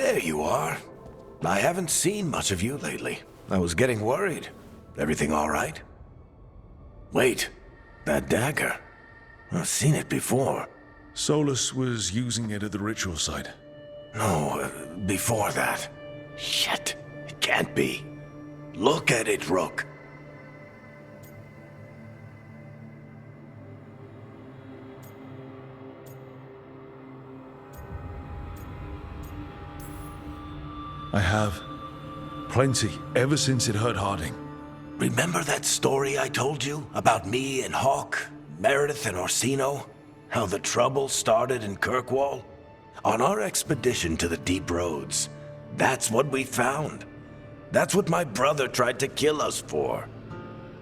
There you are. I haven't seen much of you lately. I was getting worried. Everything all right? Wait, that dagger. I've seen it before. Solus was using it at the ritual site. No, before that. Shit, it can't be. Look at it, Rook. I have. Plenty, ever since it hurt Harding. Remember that story I told you about me and Hawk, Meredith and Orsino? How the trouble started in Kirkwall? On our expedition to the Deep Roads, that's what we found. That's what my brother tried to kill us for.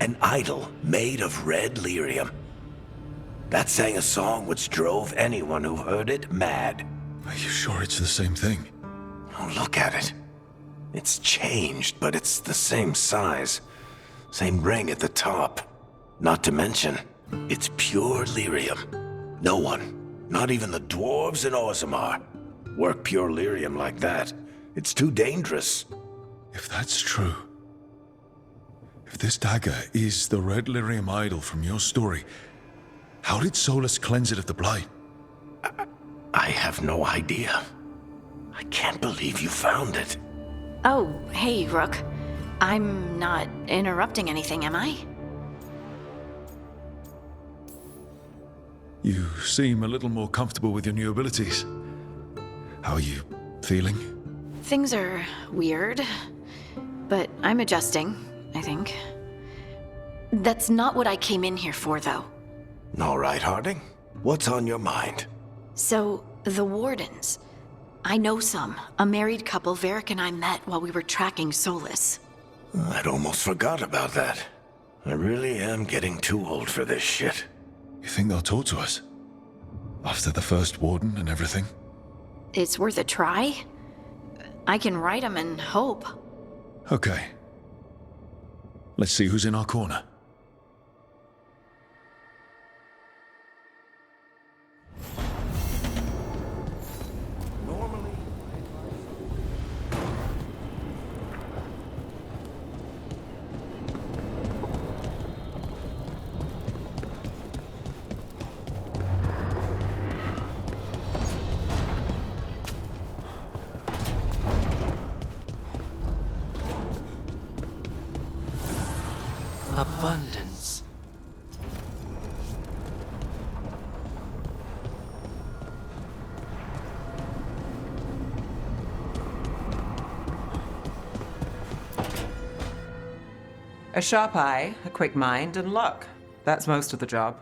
An idol made of red lyrium. That sang a song which drove anyone who heard it mad. Are you sure it's the same thing? Oh, look at it. It's changed, but it's the same size. Same ring at the top. Not to mention, it's pure lyrium. No one, not even the dwarves in Orzammar, work pure lyrium like that. It's too dangerous. If that's true, if this dagger is the red lyrium idol from your story, how did Solus cleanse it of the blight? I have no idea. I can't believe you found it. Oh, hey, Rook. I'm not interrupting anything, am I? You seem a little more comfortable with your new abilities. How are you feeling? Things are weird, but I'm adjusting, I think. That's not what I came in here for, though. All right, Harding. What's on your mind? So, the Wardens. I know some. A married couple Varric and I met while we were tracking Solus. I'd almost forgot about that. I really am getting too old for this shit. You think they'll talk to us? After the first warden and everything? It's worth a try. I can write them and hope. Okay. Let's see who's in our corner. Abundance. A sharp eye, a quick mind, and luck. That's most of the job.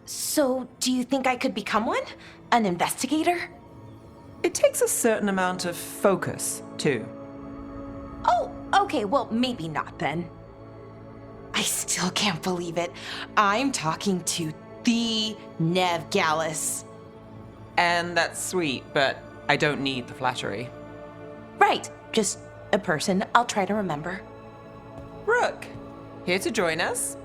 So, do you think I could become one? An investigator? It takes a certain amount of focus, too. Oh, okay, well, maybe not then. I still can't believe it. I'm talking to the Nev Gallus. And that's sweet, but I don't need the flattery. Right, just a person I'll try to remember. Rook, here to join us?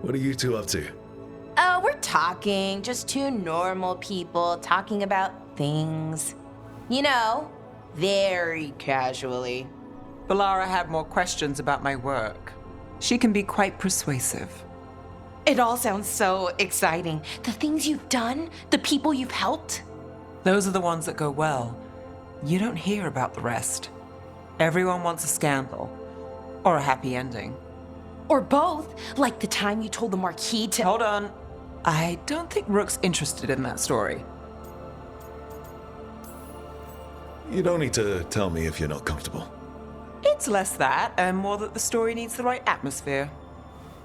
What are you two up to? We're talking, just two normal people talking about things. You know, very casually. Valara had more questions about my work. She can be quite persuasive. It all sounds so exciting. The things you've done, the people you've helped. Those are the ones that go well. You don't hear about the rest. Everyone wants a scandal. Or a happy ending. Or both, like the time you told the Marquis to— Hold on. I don't think Rook's interested in that story. You don't need to tell me if you're not comfortable. It's less that, and more that the story needs the right atmosphere.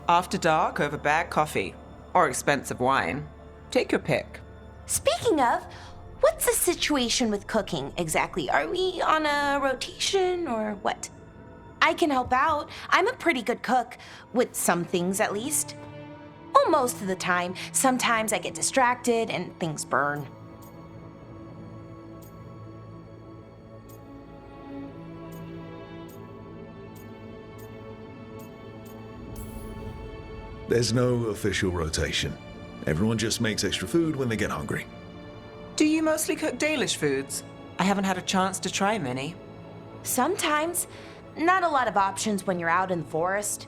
After dark over bad coffee. Or expensive wine. Take your pick. Speaking of, what's the situation with cooking exactly? Are we on a rotation or what? I can help out. I'm a pretty good cook, with some things at least. Well, most of the time. Sometimes I get distracted and things burn. There's no official rotation. Everyone just makes extra food when they get hungry. you mostly cook Dalish foods? I haven't had a chance to try many. Sometimes. Not a lot of options when you're out in the forest.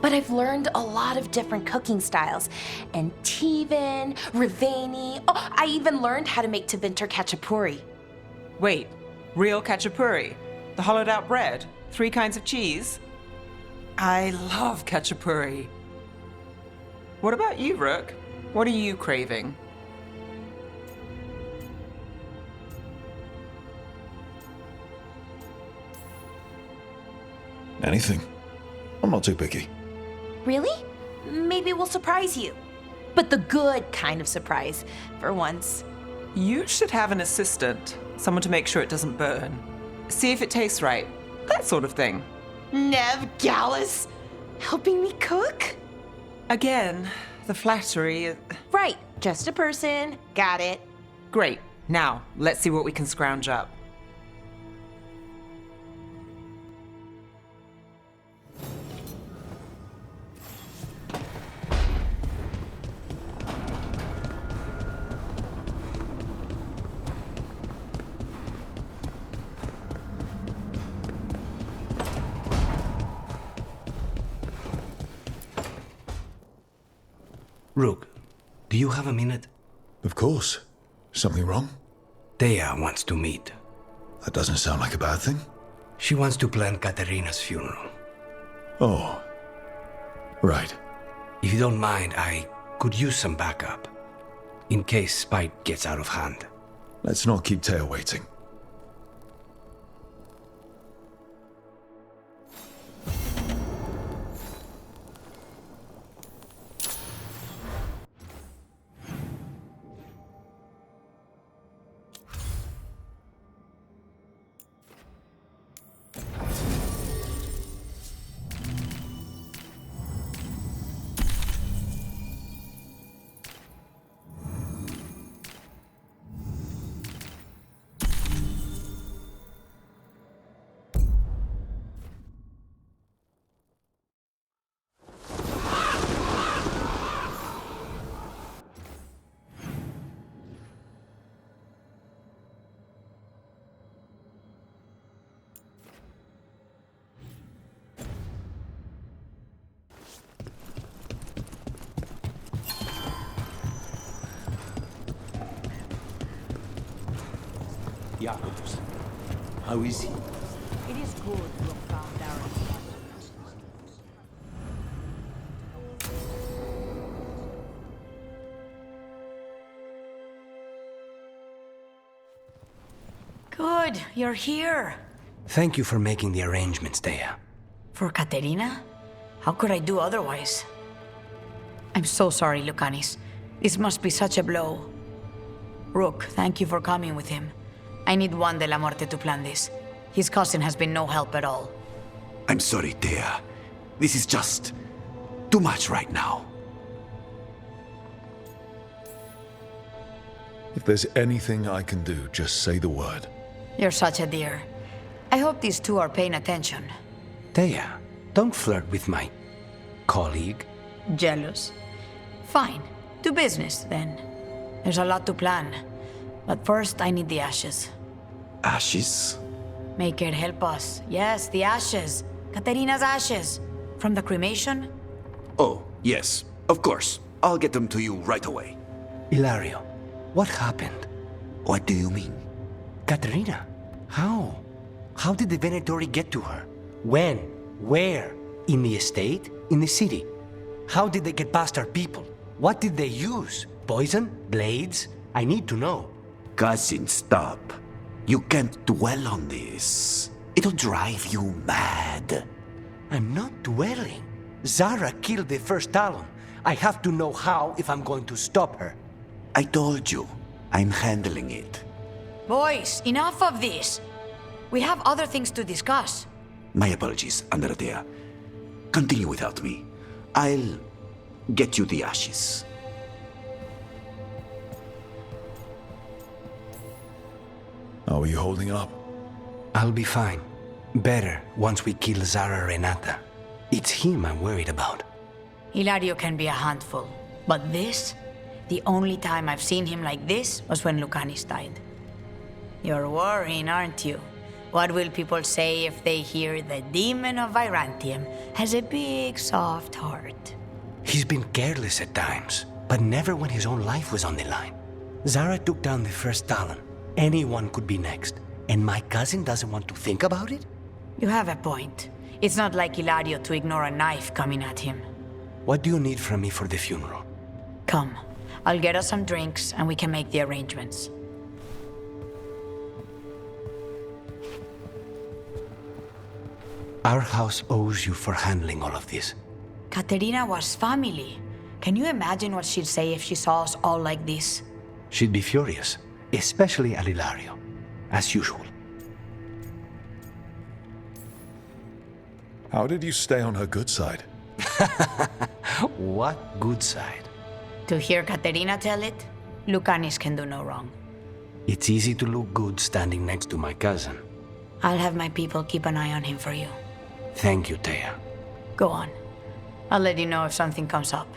But I've learned a lot of different cooking styles. And Tivin, Rivani. Oh, I even learned how to make Tevinter Khachapuri. Wait, real khachapuri? The hollowed out bread? 3 kinds of cheese? I love khachapuri. What about you, Rook? What are you craving? Anything. I'm not too picky. Really? Maybe we'll surprise you. But the good kind of surprise, for once. You should have an assistant. Someone to make sure it doesn't burn. See if it tastes right. That sort of thing. Nev Gallus, helping me cook? Again, the flattery. Right, just a person. Got it. Great. Now, let's see what we can scrounge up. Rook, do you have a minute? Of course. Something wrong? Thea wants to meet. That doesn't sound like a bad thing. She wants to plan Katerina's funeral. Oh. Right. If you don't mind, I could use some backup. In case Spite gets out of hand. Let's not keep Taya waiting. Jacobus, how is he? It is good to have found our Good, you're here. Thank you for making the arrangements, Thea. For Katerina? How could I do otherwise? I'm so sorry, Lucanis. This must be such a blow. Rook, thank you for coming with him. I need Juan de la Muerte to plan this. His cousin has been no help at all. I'm sorry, Thea. This is just too much right now. If there's anything I can do, just say the word. You're such a dear. I hope these two are paying attention. Thea, don't flirt with my colleague. Jealous? Fine. To business, then. There's a lot to plan. But first, I need the ashes. Ashes? Make it help us. Yes, the ashes. Katerina's ashes. From the cremation? Oh, yes, of course. I'll get them to you right away. Ilario, what happened? What do you mean? Katerina, how? How did the Venatori get to her? When? Where? In the estate? In the city? How did they get past our people? What did they use? Poison? Blades? I need to know. Cousin, stop. You can't dwell on this. It'll drive you mad. I'm not dwelling. Zara killed the first Talon. I have to know how if I'm going to stop her. I told you, I'm handling it. Boys, enough of this. We have other things to discuss. My apologies, Andrea. Continue without me. I'll get you the ashes. How are you holding up? I'll be fine. Better once we kill Zara Renata. It's him I'm worried about. Hilario can be a handful, but this? The only time I've seen him like this was when Lucanis died. You're worrying, aren't you? What will people say if they hear the demon of Virantium has a big, soft heart? He's been careless at times, but never when his own life was on the line. Zara took down the first Talon. Anyone could be next. And my cousin doesn't want to think about it? You have a point. It's not like Hilario to ignore a knife coming at him. What do you need from me for the funeral? Come, I'll get us some drinks and we can make the arrangements. Our house owes you for handling all of this. Katerina was family. Can you imagine what she'd say if she saw us all like this? She'd be furious, especially at Hilario, as usual. How did you stay on her good side? What good side? To hear Katerina tell it, Lucanis can do no wrong. It's easy to look good standing next to my cousin. I'll have my people keep an eye on him for you. Thank you, Thea. Go on. I'll let you know if something comes up.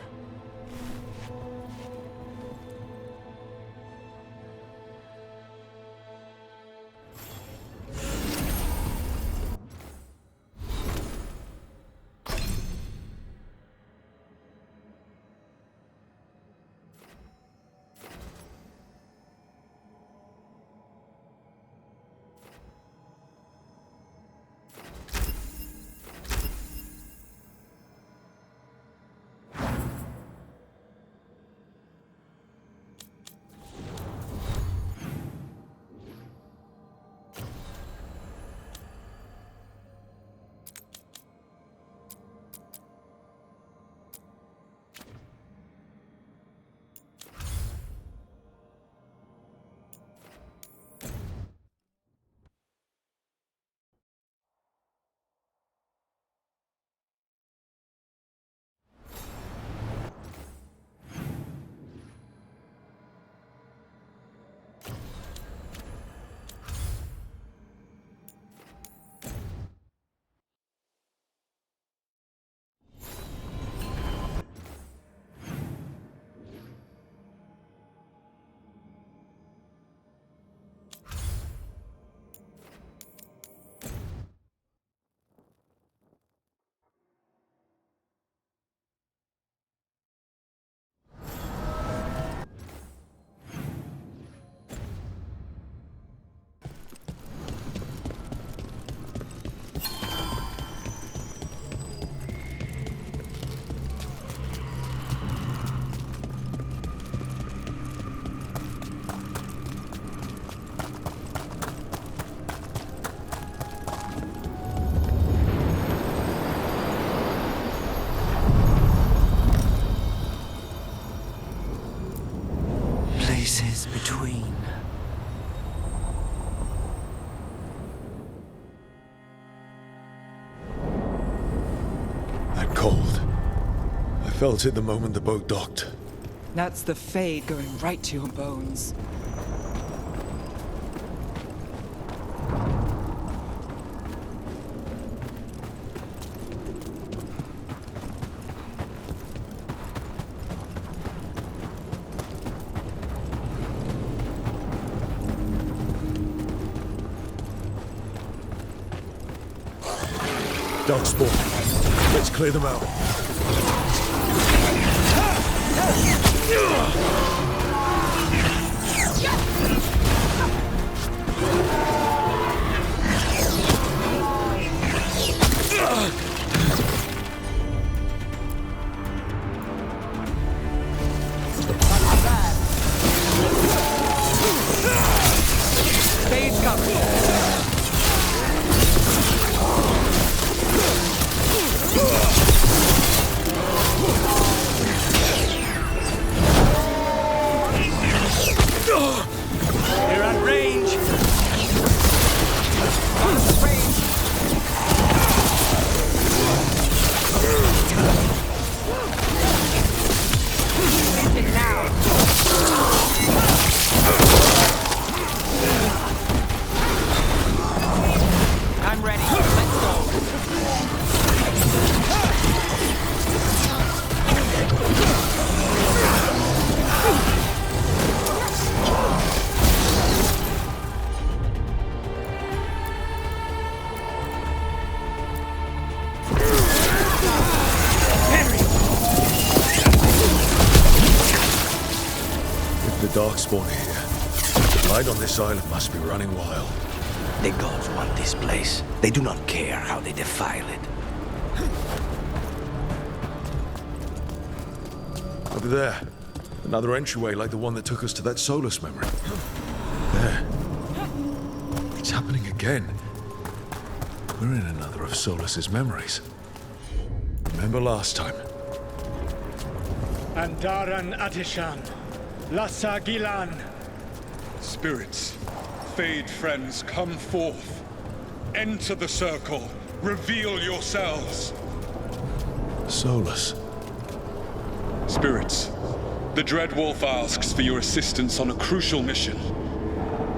Places between. That cold. I felt it the moment the boat docked. That's the fade going right to your bones. Dark spawn. Let's clear them out. Fade's coming. darkspawn here. The light on this island must be running wild. The gods want this place. They do not care how they defile it. Over there. Another entryway like the one that took us to that Solus memory. There. It's happening again. We're in another of Solus's memories. Remember last time? Andaran Atishan, Lassa Gilan. Spirits, fade friends, come forth. Enter the circle. Reveal yourselves. Solus. Spirits, the Dread Wolf asks for your assistance on a crucial mission.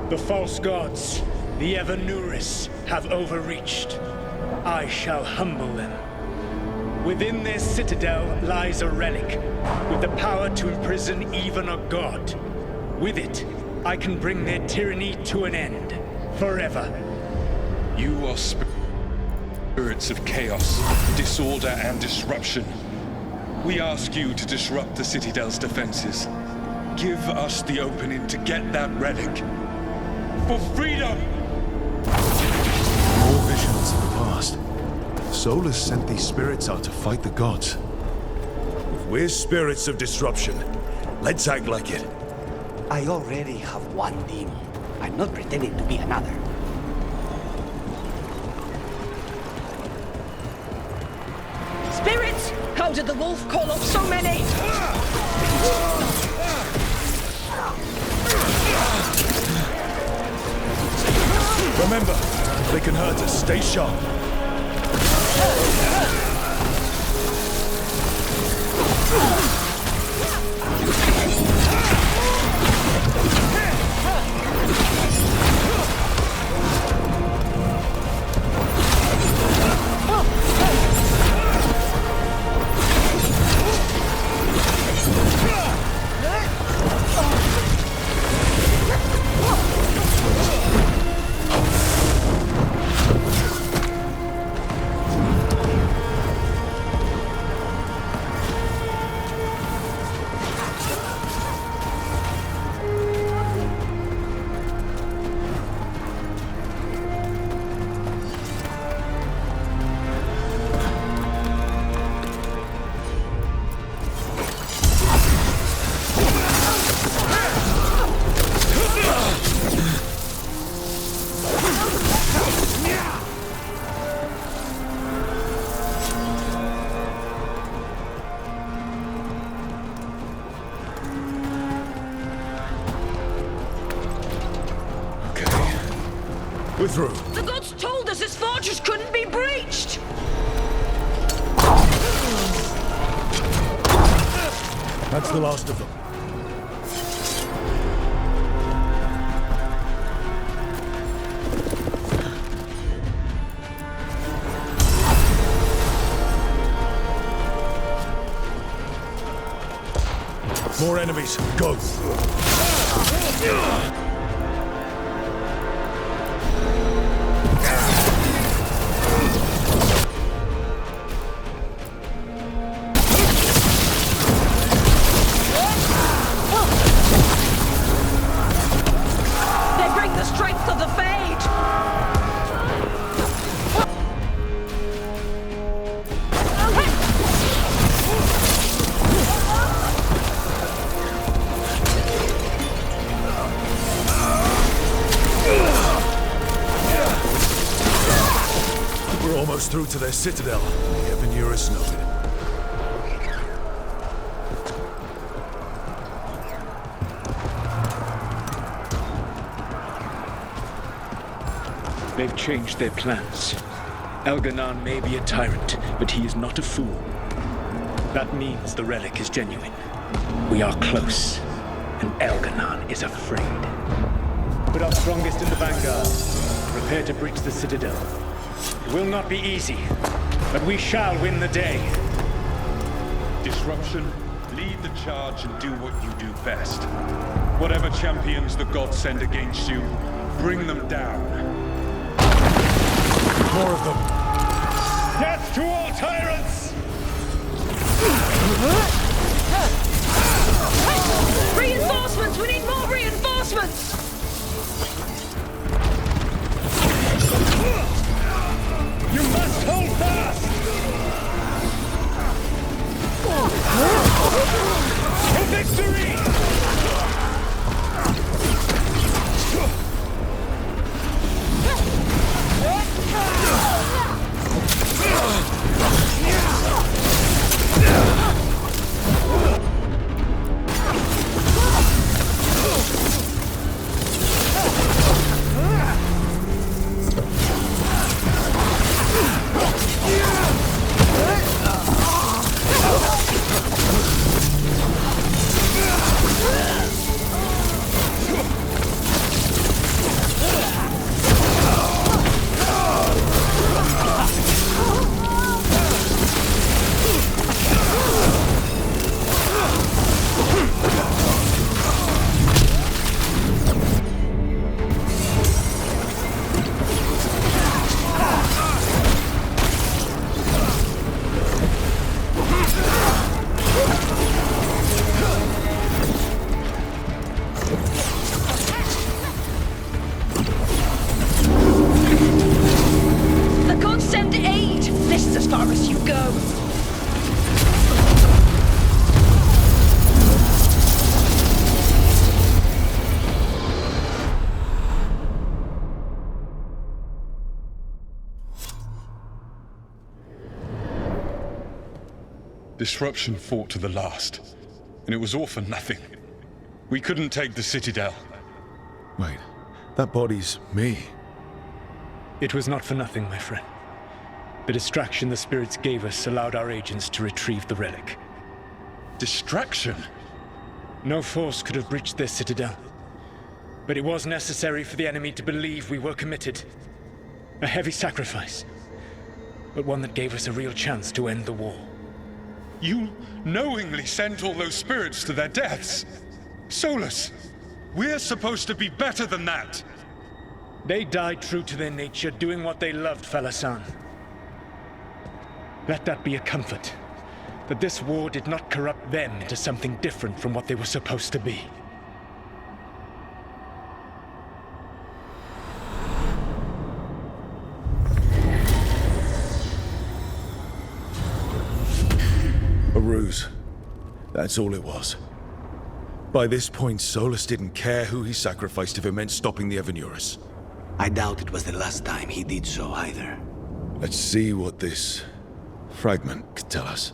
The false gods, the Evanuris, have overreached. I shall humble them. Within their citadel lies a relic, with the power to imprison even a god. With it, I can bring their tyranny to an end, forever. You are spirits of chaos, disorder, and disruption. We ask you to disrupt the Citadel's defenses. Give us the opening to get that relic. For freedom! More visions of the past. Solus sent these spirits out to fight the gods. If we're spirits of disruption, let's act like it. I already have one demon. I'm not pretending to be another. Spirits! How did the wolf call off so many? Remember, they can hurt us. Stay sharp. We're through. The gods told us this fortress couldn't be breached! That's the last of them. More enemies. Go. They bring the strength of the Fade! We're almost through to their citadel. The Evanuris know it. They've changed their plans. Elganon may be a tyrant, but he is not a fool. That means the relic is genuine. We are close, and Elganon is afraid. Put our strongest in the vanguard. Prepare to breach the citadel. It will not be easy, but we shall win the day. Disruption, lead the charge and do what you do best. Whatever champions the gods send against you, bring them down. More of them. Death to all tyrants! Reinforcements! We need more far as you go. Disruption fought to the last, and it was all for nothing. We couldn't take the Citadel. Wait, that body's me. It was not for nothing, my friend. The distraction the spirits gave us allowed our agents to retrieve the relic. Distraction? No force could have breached this Citadel. But it was necessary for the enemy to believe we were committed. A heavy sacrifice, but one that gave us a real chance to end the war. You knowingly sent all those spirits to their deaths. Solus, we're supposed to be better than that. They died true to their nature, doing what they loved, Falasan. Let that be a comfort, that this war did not corrupt them into something different from what they were supposed to be. A ruse. That's all it was. By this point, Solus didn't care who he sacrificed if it meant stopping the Evanurus. I doubt it was the last time he did so either. Let's see what this fragment could tell us.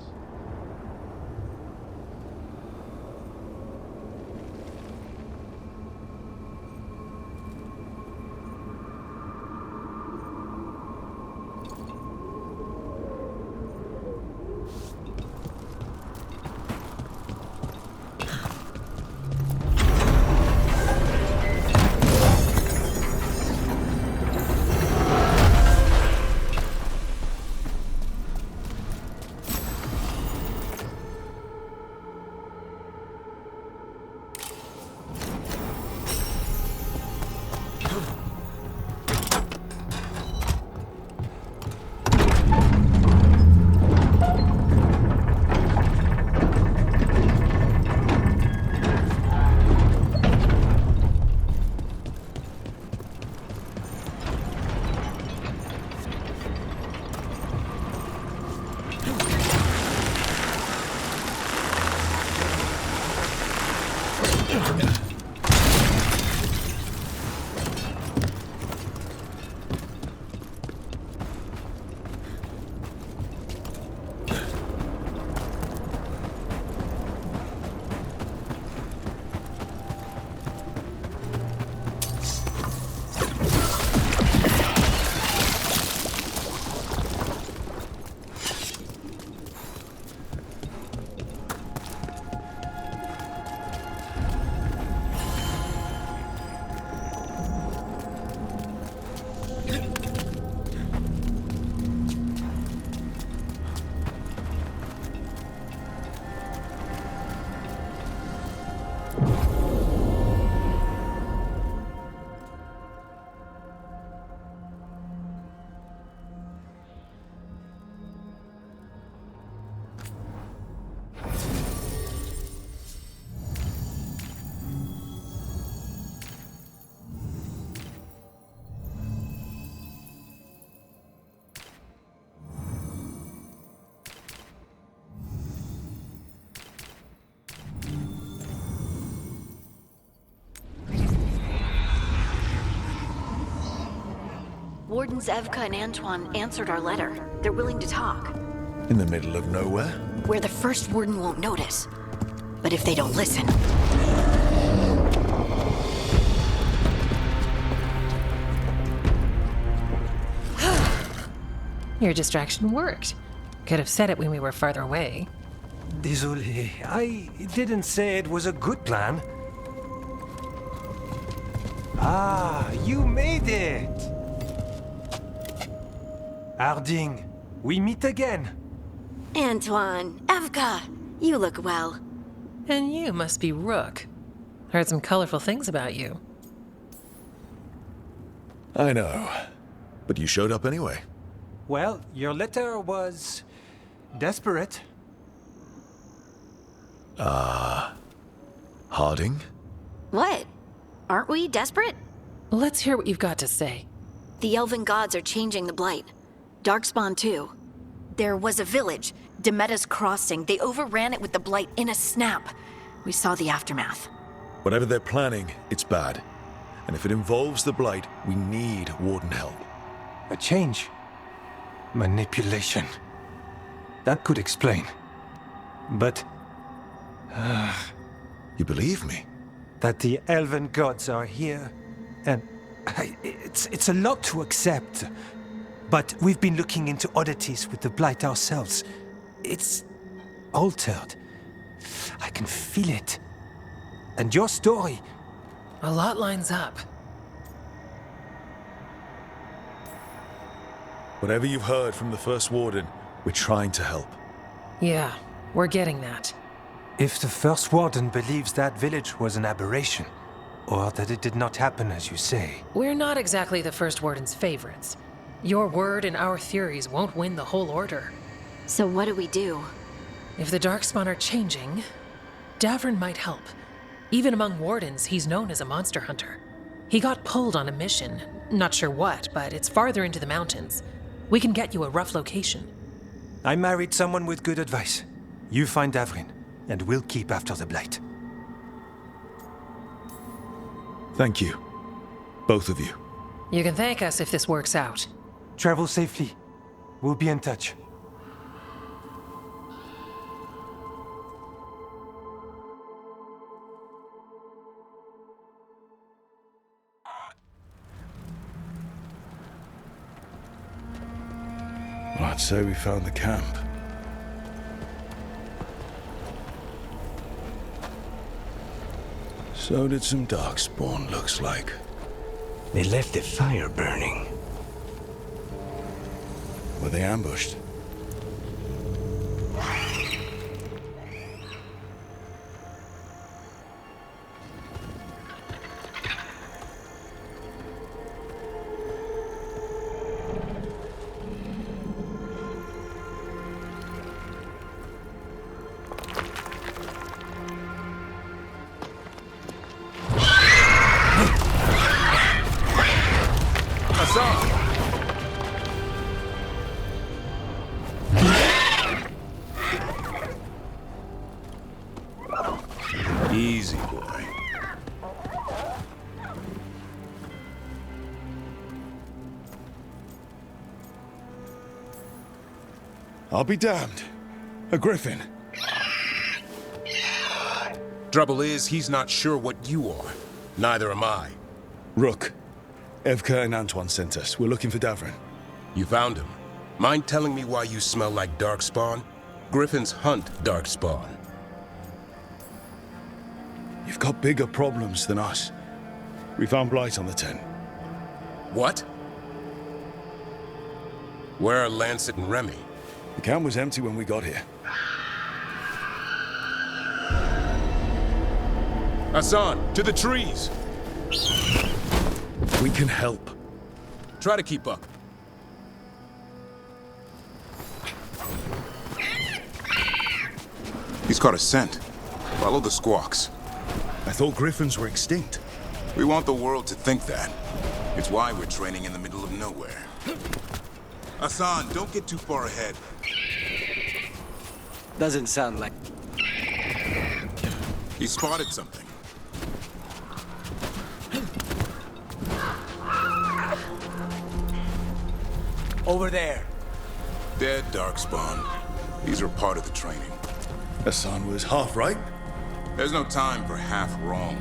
Wardens Evka and Antoine answered our letter. They're willing to talk. In the middle of nowhere? Where the first warden won't notice. But if they don't listen... Your distraction worked. Could have said it when we were farther away. Désolé, I didn't say it was a good plan. Ah, you made it! Harding, we meet again. Antoine, Evka, you look well. And you must be Rook. Heard some colorful things about you. I know. But you showed up anyway. Well, your letter was desperate. Harding? What? Aren't we desperate? Let's hear what you've got to say. The elven gods are changing the blight. Darkspawn too. There was a village, Demeta's Crossing. They overran it with the Blight in a snap. We saw the aftermath. Whatever they're planning, it's bad. And if it involves the Blight, we need Warden help. A change. Manipulation. That could explain. But... You believe me? that the elven gods are here, and it's a lot to accept. But we've been looking into oddities with the Blight ourselves. It's altered. I can feel it. And your story... A lot lines up. Whatever you've heard from the First Warden, we're trying to help. Yeah, we're getting that. If the First Warden believes that village was an aberration, or that it did not happen as you say... We're not exactly the First Warden's favorites. Your word and our theories won't win the whole order. So what do we do? If the Darkspawn are changing, Davrin might help. Even among Wardens, he's known as a monster hunter. He got pulled on a mission. Not sure what, but it's farther into the mountains. We can get you a rough location. I married someone with good advice. You find Davrin, and we'll keep after the Blight. Thank you. Both of you. You can thank us if this works out. Travel safely. We'll be in touch. Well, I'd say we found the camp. So did some Darkspawn, looks like. They left the fire burning. Were they ambushed? Easy, boy. I'll be damned. A griffin. Trouble is, he's not sure what you are. Neither am I. Rook. Evka and Antoine sent us. We're looking for Davrin. You found him. Mind telling me why you smell like Darkspawn? Griffins hunt Darkspawn. You've got bigger problems than us. We found Blight on the 10. What? Where are Lancet and Remy? The camp was empty when we got here. Hassan, to the trees! We can help. Try to keep up. He's caught a scent. Follow the squawks. I thought griffins were extinct. We want the world to think that. It's why we're training in the middle of nowhere. Hassan, don't get too far ahead. Doesn't sound like... He spotted something. Over there. Dead Darkspawn. These are part of the training. Hassan was half right. There's no time for half wrong.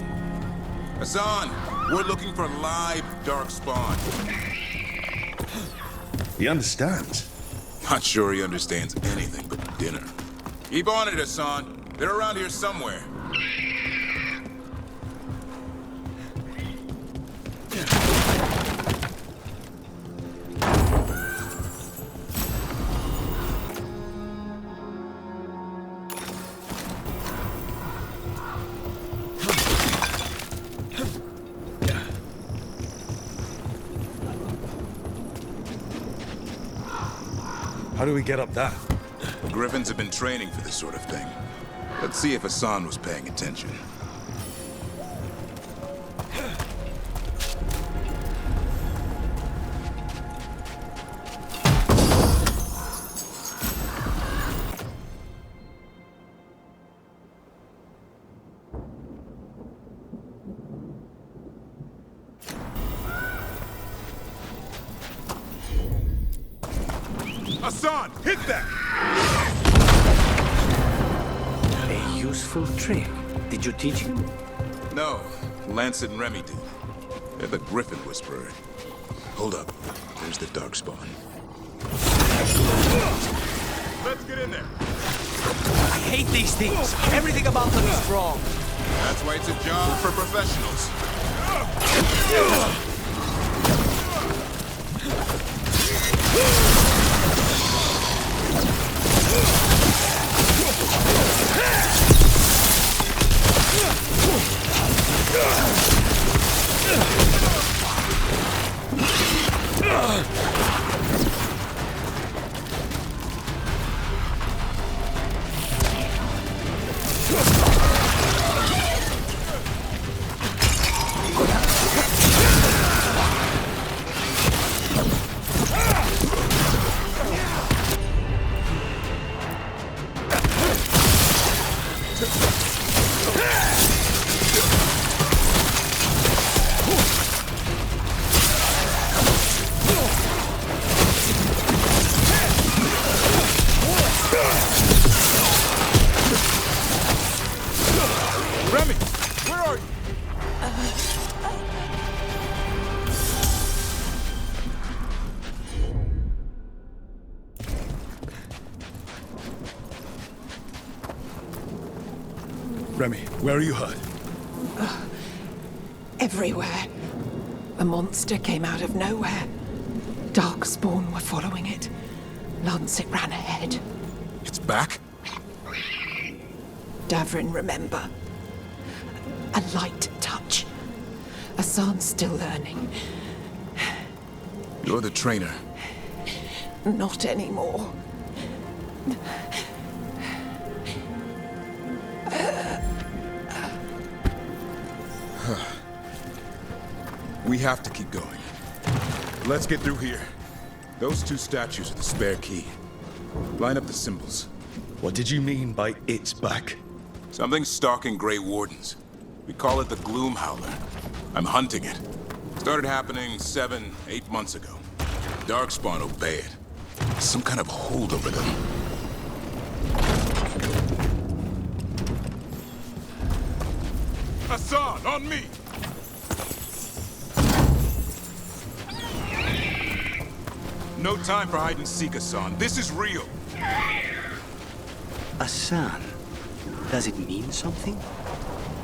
Hassan, we're looking for live Darkspawn. He understands. Not sure he understands anything but dinner. Keep on it, Hassan. They're around here somewhere. How do we get up that? Griffins have been training for this sort of thing. Let's see if Hassan was paying attention. Hassan, hit that! A useful trick. Did you teach him? No, Lancet and Remy did. They're the Griffin Whisperer. Hold up. There's the Darkspawn. Let's get in there. I hate these things. Everything about them is wrong. That's why it's a job for professionals. Remy, where are you? Remy, where are you hurt? Everywhere. A monster came out of nowhere. Darkspawn were following it. Lancet ran ahead. It's back? Davrin, remember. A light touch. Hassan's still learning. You're the trainer. Not anymore. We have to keep going. Let's get through here. Those two statues are the spare key. Line up the symbols. What did you mean by it's back? Something stalking Grey Wardens. We call it the Gloom Howler. I'm hunting it. Started happening 7, 8 months ago. Darkspawn obey it. Some kind of hold over them. Hassan, on me! No time for hide and seek, Hassan. This is real. Hassan. Does it mean something?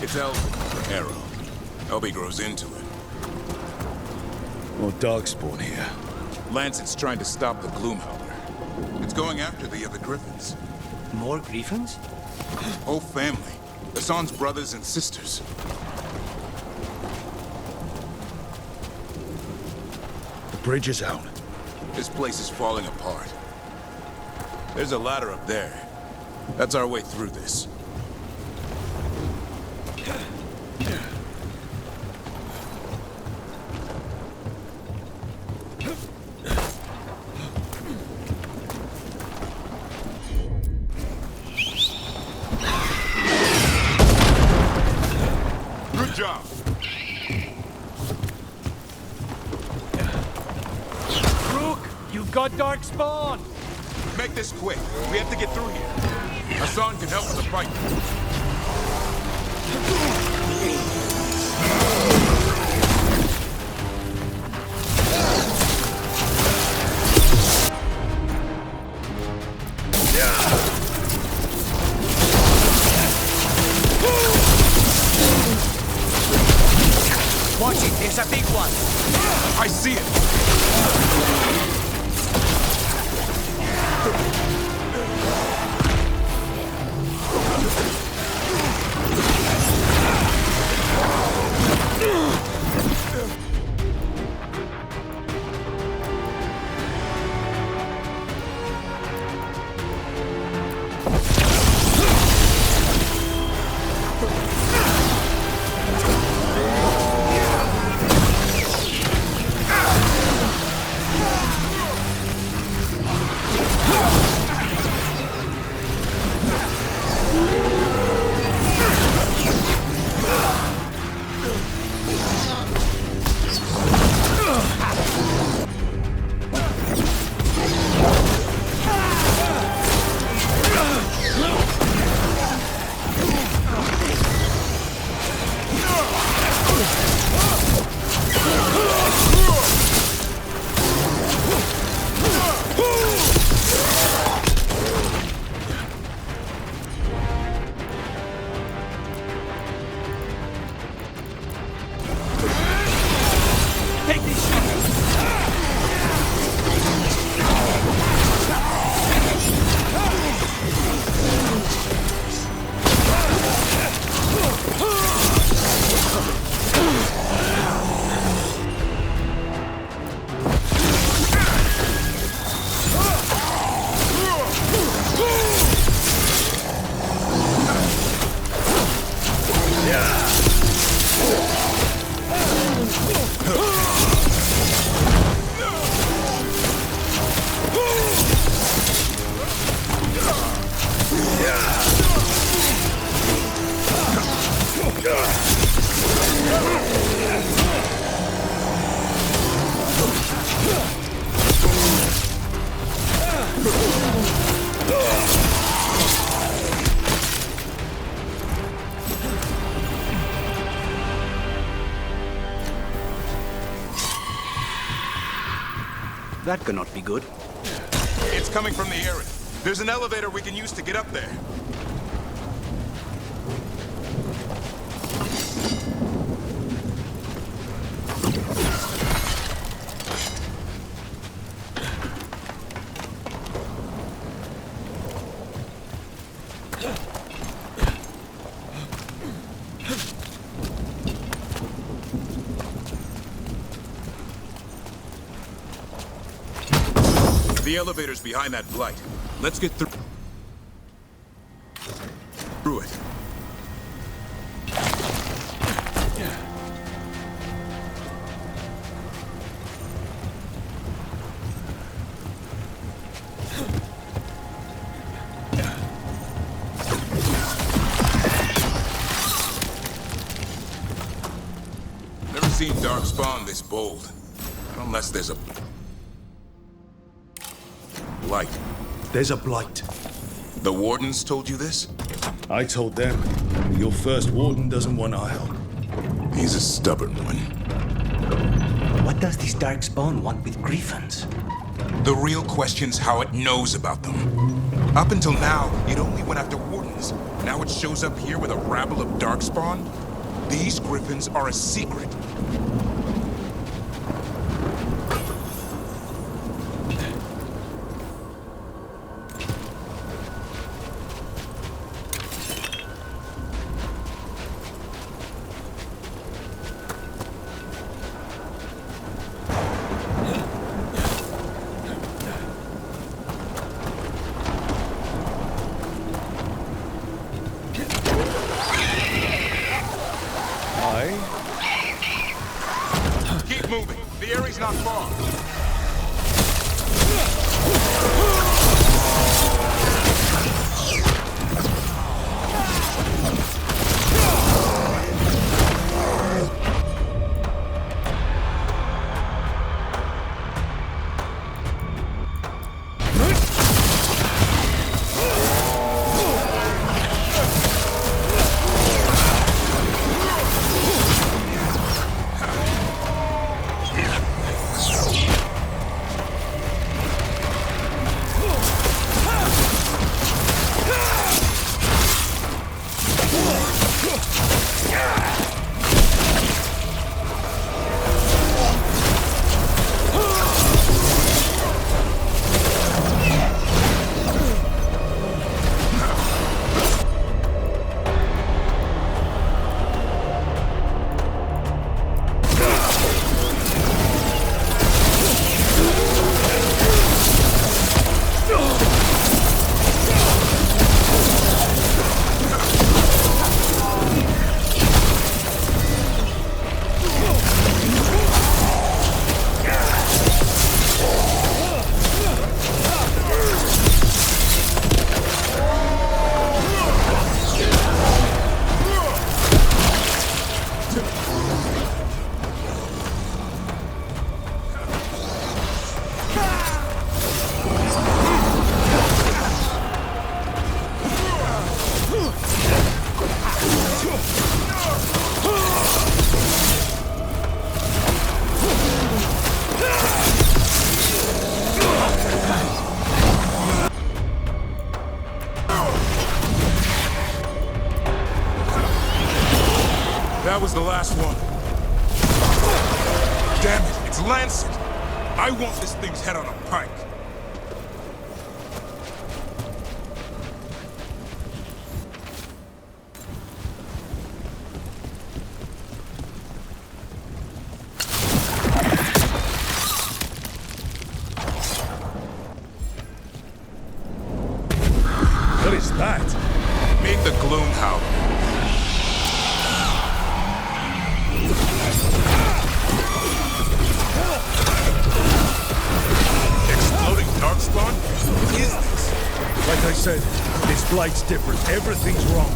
It's Elby for Arrow. Elby grows into it. More Darkspawn here. Lancet's trying to stop the Gloomhowler. It's going after the other Griffins. More Griffins? Whole family. Hassan's brothers and sisters. The bridge is out. This place is falling apart. There's a ladder up there. That's our way through this. Good job. You've got Darkspawn! Make this quick. We have to get through here. Hassan can help with the fight. Watch it, there's a big one! I see it! That cannot be good. It's coming from the area. There's an elevator we can use to get up there. The elevator's behind that blight. Let's get through it. Never seen Darkspawn this bold. Unless there's a blight. There's a blight. The Wardens told you this? I told them. Your first warden doesn't want our help. He's a stubborn one. What does this Darkspawn want with Griffins? The real question's how it knows about them. Up until now, it only went after Wardens. Now it shows up here with a rabble of Darkspawn? These Griffins are a secret. Keep moving. The area's not far. That was the last one. Damn it, it's Lancet. I want this thing's head on a pike. What is that? Meet the Gloom Howler. Exploding Darkspawn? What is this? Like I said, this blight's different. Everything's wrong.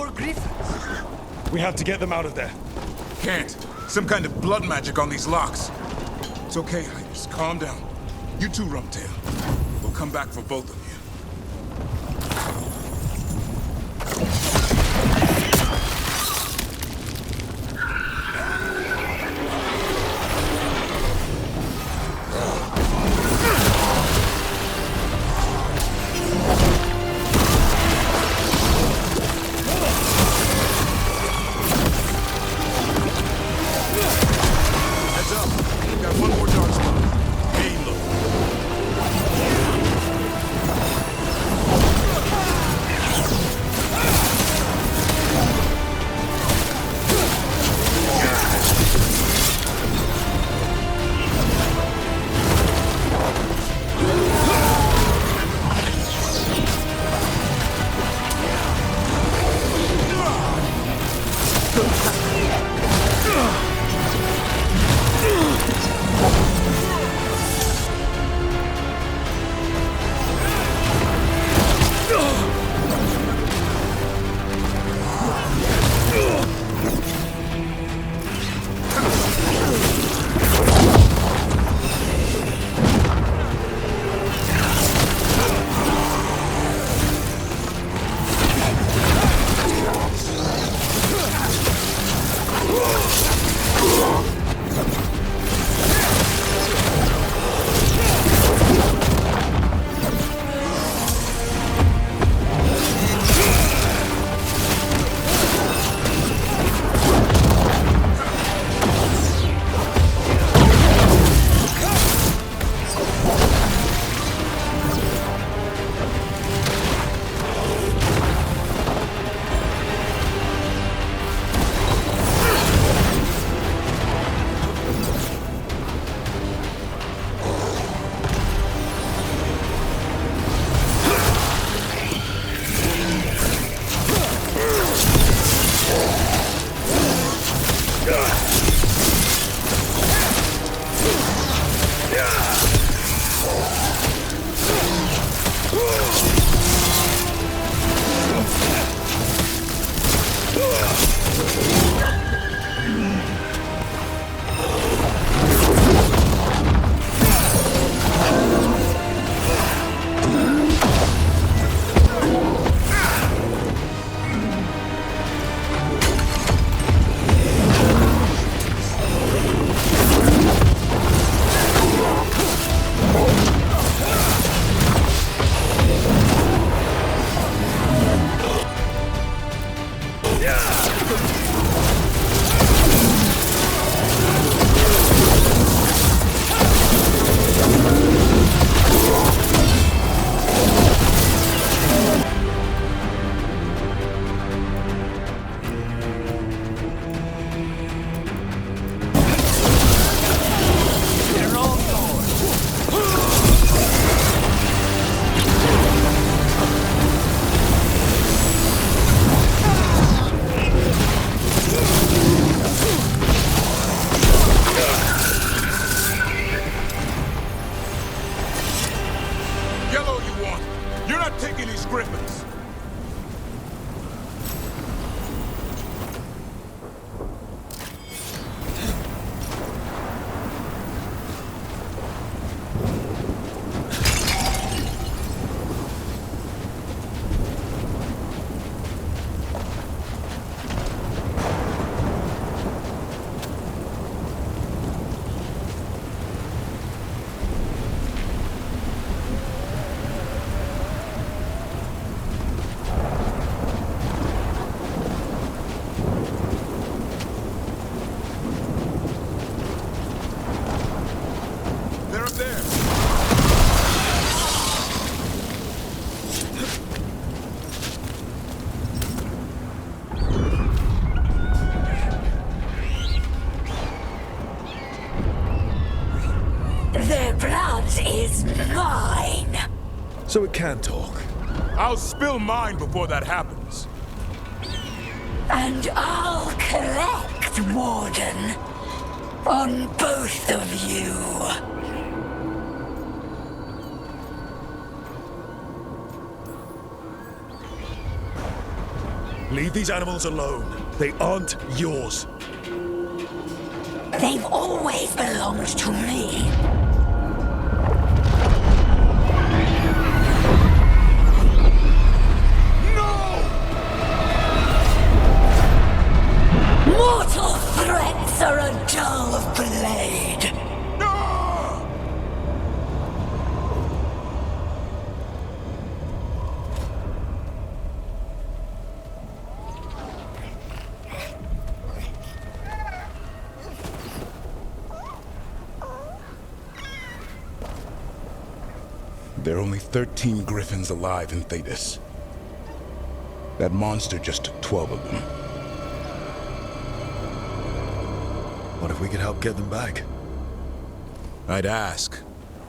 more griffins. We have to get them out of there. Can't. Some kind of blood magic on these locks. It's okay, Highness. Calm down. You too, Rumtail. We'll come back for both of you. Heads up. We've got one more dark spot. Hey, look. griffins. Their blood is mine. So it can talk. I'll spill mine before that happens. And I'll collect, Warden, on both of you. Leave these animals alone. They aren't yours. They've always belonged to me. Mortal threats are a dull blade. There are only 13 griffins alive in Thetis. That monster just took 12 of them. What if we could help get them back? I'd ask,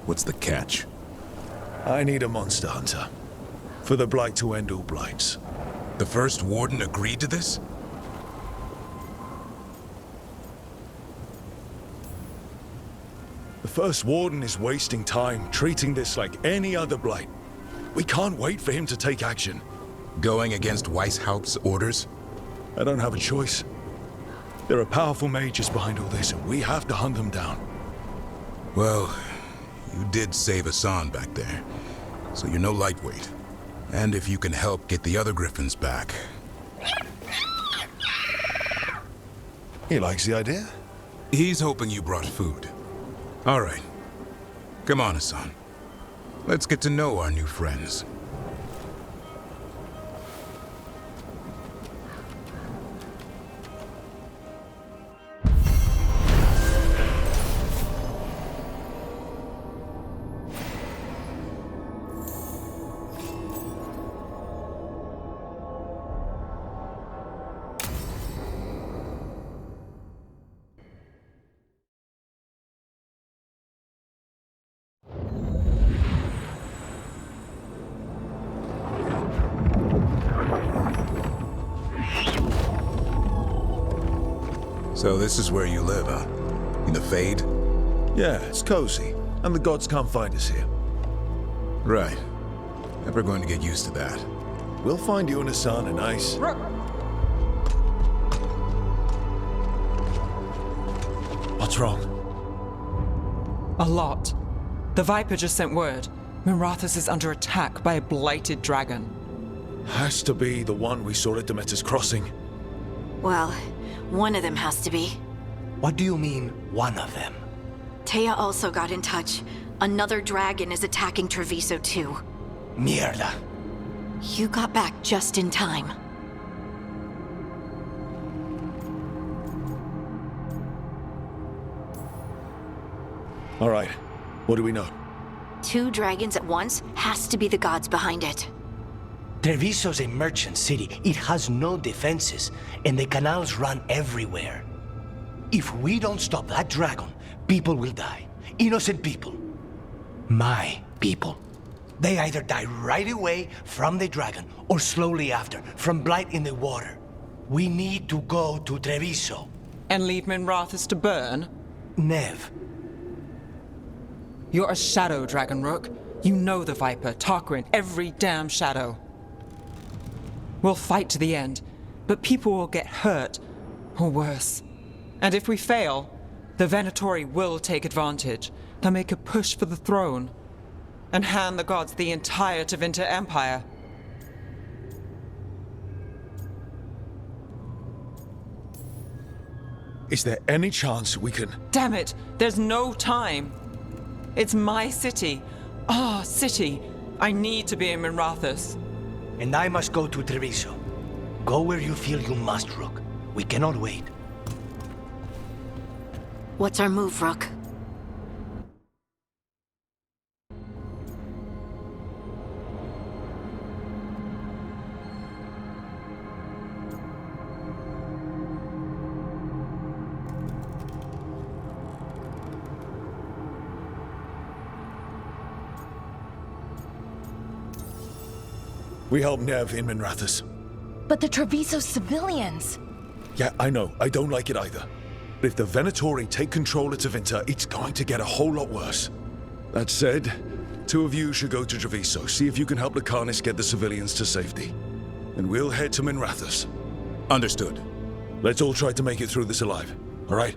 what's the catch? I need a monster hunter. For the Blight to end all blights. The first warden agreed to this? The first warden is wasting time treating this like any other blight. We can't wait for him to take action. Going against Weishaupt's orders? I don't have a choice. There are powerful mages behind all this, and we have to hunt them down. Well, you did save Hassan back there, so you're no lightweight. And if you can help get the other griffins back... He likes the idea? He's hoping you brought food. All right. Come on, Hassan. Let's get to know our new friends. So this is where you live, huh? In the Fade? Yeah, it's cozy. And the gods can't find us here. Right. Never going to get used to that. We'll find you and Hassan a nice... What's wrong? A lot. The Viper just sent word. Mirathus is under attack by a blighted dragon. Has to be the one we saw at Demeter's Crossing. Well, one of them has to be. What do you mean, one of them? Taya also got in touch. Another dragon is attacking Treviso too. Mierda. You got back just in time. All right. What do we know? 2 dragons at once has to be the gods behind it. Treviso's a merchant city. It has no defenses, and the canals run everywhere. If we don't stop that dragon, people will die. Innocent people. My people. They either die right away from the dragon, or slowly after, from blight in the water. We need to go to Treviso. And leave Minrathus to burn? Nev. You're a shadow, Dragon Rook. You know the Viper, Tarquin, every damn shadow. We'll fight to the end, but people will get hurt, or worse. And if we fail, the Venatori will take advantage. They'll make a push for the throne, and hand the gods the entire Tevinter Empire. Is there any chance we can... Damn it! There's no time! It's my city. Our city. I need to be in Minrathus. And I must go to Treviso. Go where you feel you must, Rook. We cannot wait. What's our move, Rook? We help Nev in Minrathus. But the Treviso civilians... Yeah, I know. I don't like it either. But if the Venatori take control of Tevinter, it's going to get a whole lot worse. That said, 2 of you should go to Treviso, see if you can help Lucanus get the civilians to safety. and we'll head to Minrathous. Understood. Let's all try to make it through this alive, all right?